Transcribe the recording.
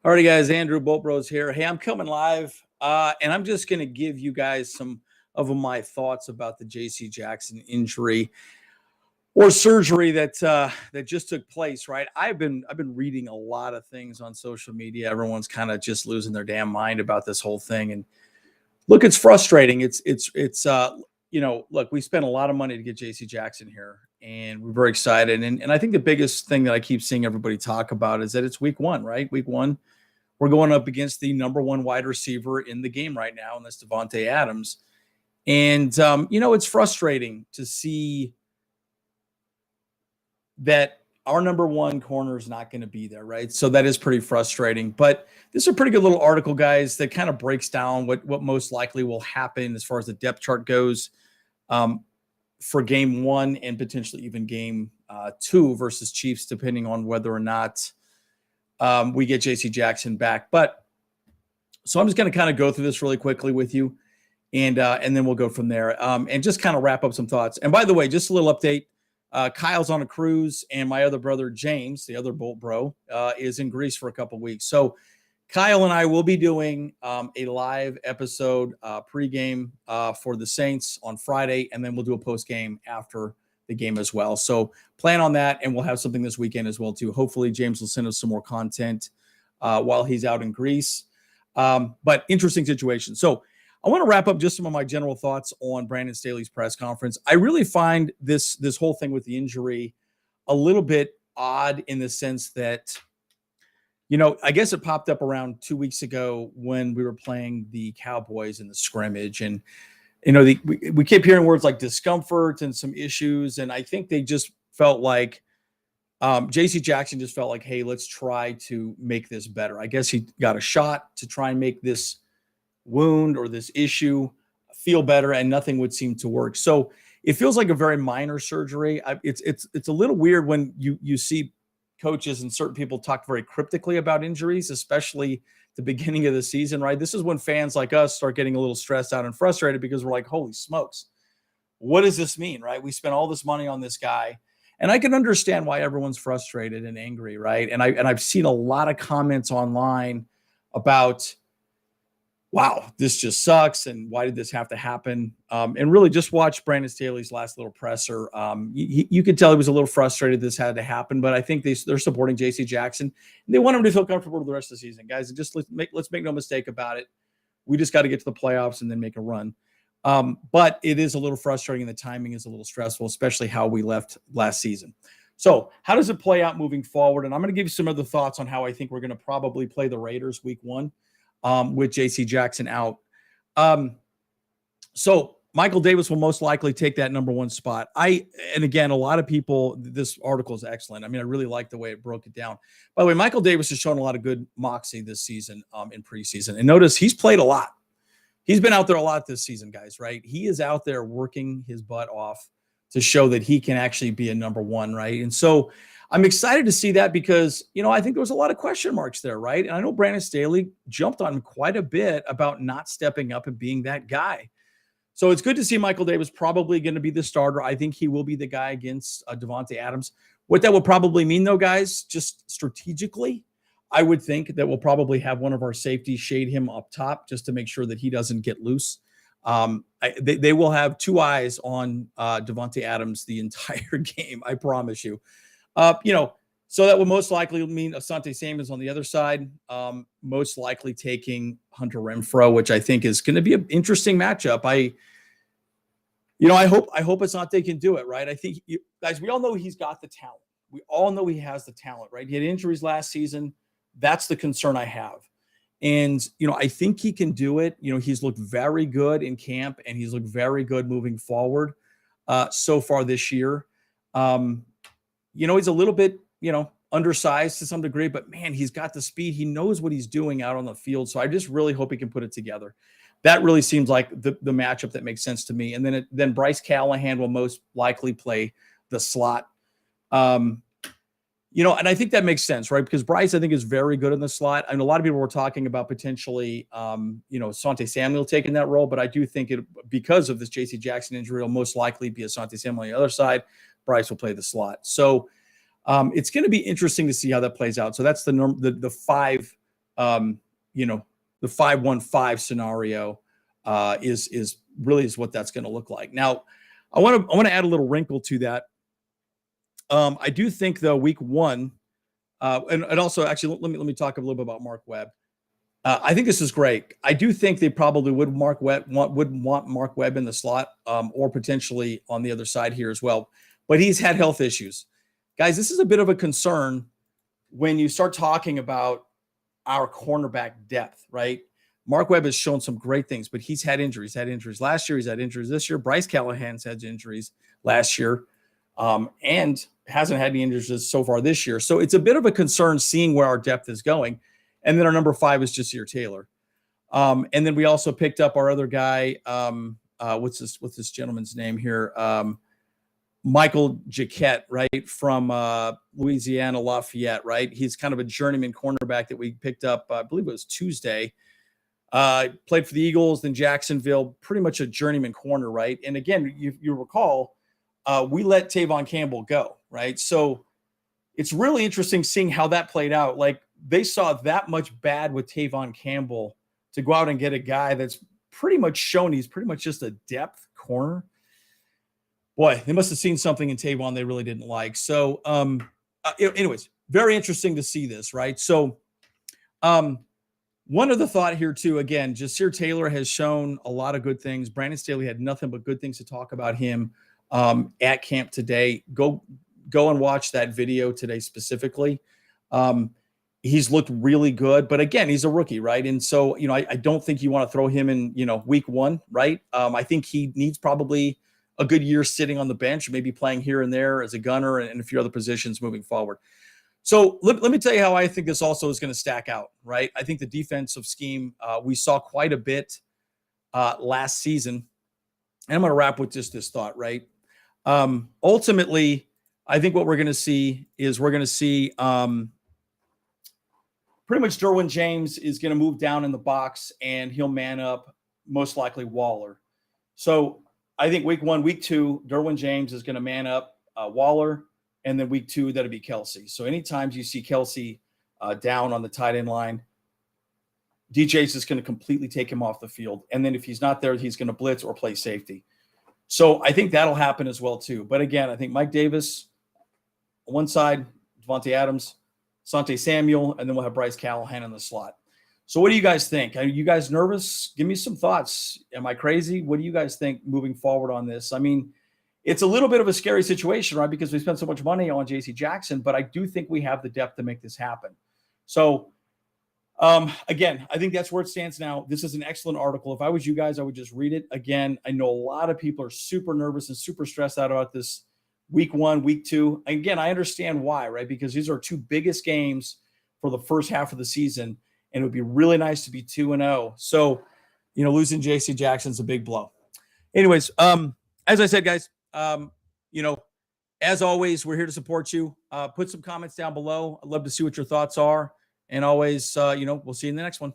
Alrighty, guys. Andrew Bolt Bros here. Hey, I'm coming live, and I'm just going to give you guys some of my thoughts about the J.C. Jackson injury or surgery that just took place. Right? I've been reading a lot of things on social media. Everyone's kind of just losing their damn mind about this whole thing. And look, it's frustrating. Look, we spent a lot of money to get J.C. Jackson here, and we're very excited. And I think the biggest thing that I keep seeing everybody talk about is that it's week one, right? Week one. We're going up against the number one wide receiver in the game right now, and that's Davante Adams. And, it's frustrating to see that our number one corner is not going to be there, right? So that is pretty frustrating. But this is a pretty good little article, guys, that kind of breaks down what most likely will happen as far as the depth chart goes for game one and potentially even game two versus Chiefs, depending on whether or not we get J.C. Jackson back. So I'm just going to kind of go through this really quickly with you, and then we'll go from there and just kind of wrap up some thoughts. And by the way, just a little update. Kyle's on a cruise, and my other brother, James, the other Bolt Bro, is in Greece for a couple weeks. So Kyle and I will be doing a live episode pregame for the Saints on Friday, and then we'll do a postgame after the game as well. So plan on that, and we'll have something this weekend as well too. Hopefully James will send us some more content while he's out in Greece. But interesting situation. So I want to wrap up just some of my general thoughts on Brandon Staley's press conference. I really find this whole thing with the injury a little bit odd in the sense that, I guess it popped up around 2 weeks ago when we were playing the Cowboys in the scrimmage, and we kept hearing words like discomfort and some issues. And I think they just felt like J.C. Jackson just felt like, hey, let's try to make this better. I guess he got a shot to try and make this wound or this issue feel better, and nothing would seem to work. So it feels like a very minor surgery. It's a little weird when you see coaches and certain people talk very cryptically about injuries, especially the beginning of the season, right? This is when fans like us start getting a little stressed out and frustrated because we're like, holy smokes, what does this mean, right? We spent all this money on this guy. And I can understand why everyone's frustrated and angry, right? And I've seen a lot of comments online about, wow, this just sucks, and why did this have to happen? And really just watch Brandon Staley's last little presser. You could tell he was a little frustrated this had to happen, but I think they're supporting J.C. Jackson. They want him to feel comfortable the rest of the season, guys. And just let's make no mistake about it. We just got to get to the playoffs and then make a run. But it is a little frustrating, and the timing is a little stressful, especially how we left last season. So how does it play out moving forward? And I'm going to give you some other thoughts on how I think we're going to probably play the Raiders week one. With J.C. Jackson out. So Michael Davis will most likely take that number one spot. And again, a lot of people, this article is excellent. I mean, I really like the way it broke it down. By the way, Michael Davis has shown a lot of good moxie this season in preseason. And notice he's played a lot. He's been out there a lot this season, guys, right? He is out there working his butt off to show that he can actually be a number one, right? And so I'm excited to see that because, I think there was a lot of question marks there, right? And I know Brandon Staley jumped on him quite a bit about not stepping up and being that guy. So it's good to see Michael Davis probably going to be the starter. I think he will be the guy against Davante Adams. What that will probably mean, though, guys, just strategically, I would think that we'll probably have one of our safeties shade him up top just to make sure that he doesn't get loose. They will have two eyes on Davante Adams the entire game, I promise you. So that will most likely mean Asante Samuel's on the other side, most likely taking Hunter Renfrow, which I think is going to be an interesting matchup. I hope Asante can do it, right? I think, guys, we all know he's got the talent. We all know he has the talent, right? He had injuries last season. That's the concern I have. And, I think he can do it. He's looked very good in camp, and he's looked very good moving forward so far this year. He's a little bit, undersized to some degree, but man, he's got the speed. He knows what he's doing out on the field. So I just really hope he can put it together. That really seems like the matchup that makes sense to me. And then Bryce Callahan will most likely play the slot. And I think that makes sense, right? Because Bryce, I think, is very good in the slot. I mean, a lot of people were talking about potentially, Asante Samuel taking that role, but I do think because of this J.C. Jackson injury, it'll most likely be Asante Samuel on the other side. Bryce will play the slot. So it's going to be interesting to see how that plays out. So that's the 5 you know, the 5-1-5 scenario is really what that's going to look like. Now, I want to add a little wrinkle to that. I do think though week one, and also actually let me talk a little bit about Mark Webb. I think this is great. I do think they probably would want Mark Webb in the slot, or potentially on the other side here as well. But he's had health issues, guys. This is a bit of a concern when you start talking about our cornerback depth, right? Mark Webb has shown some great things, but he's had injuries. Had injuries last year. He's had injuries this year. Bryce Callahan's had injuries last year, and hasn't had any injuries so far this year. So it's a bit of a concern seeing where our depth is going. And then our number 5 is Jasir Taylor. And then we also picked up our other guy. What's this gentleman's name here? Michael Jaquette, right, from Louisiana Lafayette, right? He's kind of a journeyman cornerback that we picked up, I believe it was Tuesday. Played for the Eagles, then Jacksonville, pretty much a journeyman corner, right? And again, you recall, we let Tavon Campbell go, right? So it's really interesting seeing how that played out. Like, they saw that much bad with Tavon Campbell to go out and get a guy that's pretty much shown he's pretty much just a depth corner. Boy, they must have seen something in Tavon they really didn't like. So, anyways, very interesting to see this, right? So, one other thought here too, again, Jasir Taylor has shown a lot of good things. Brandon Staley had nothing but good things to talk about him at camp today. Go and watch that video today specifically. He's looked really good, but again, he's a rookie, right? And so, I don't think you want to throw him in, week one, right? I think he needs probably a good year sitting on the bench, maybe playing here and there as a gunner and a few other positions moving forward. So let me tell you how I think this also is going to stack out, right? I think the defensive scheme, we saw quite a bit last season. And I'm going to wrap with just this thought, right? Ultimately, I think what we're going to see is pretty much Derwin James is going to move down in the box and he'll man up most likely Waller. So I think week 1, week 2, Derwin James is going to man up Waller, and then week 2, that'll be Kelsey. So anytime you see Kelsey down on the tight end line, DJ's is going to completely take him off the field. And then if he's not there, he's going to blitz or play safety. So I think that'll happen as well too. But again, I think Mike Davis on one side, Devontae Adams, Sante Samuel, and then we'll have Bryce Callahan in the slot. So what do you guys think? Are you guys nervous? Give me some thoughts. Am I crazy? What do you guys think moving forward on this? I mean, it's a little bit of a scary situation, right? Because we spent so much money on J.C. Jackson, but I do think we have the depth to make this happen. So, again, I think that's where it stands now. This is an excellent article. If I was you guys, I would just read it. Again, I know a lot of people are super nervous and super stressed out about this week 1, week 2. Again, I understand why, right? Because these are 2 biggest games for the first half of the season, and it would be really nice to be 2-0. So, losing J.C. Jackson's a big blow. Anyways, as I said, guys, as always, we're here to support you. Put some comments down below. I'd love to see what your thoughts are. And always, we'll see you in the next one.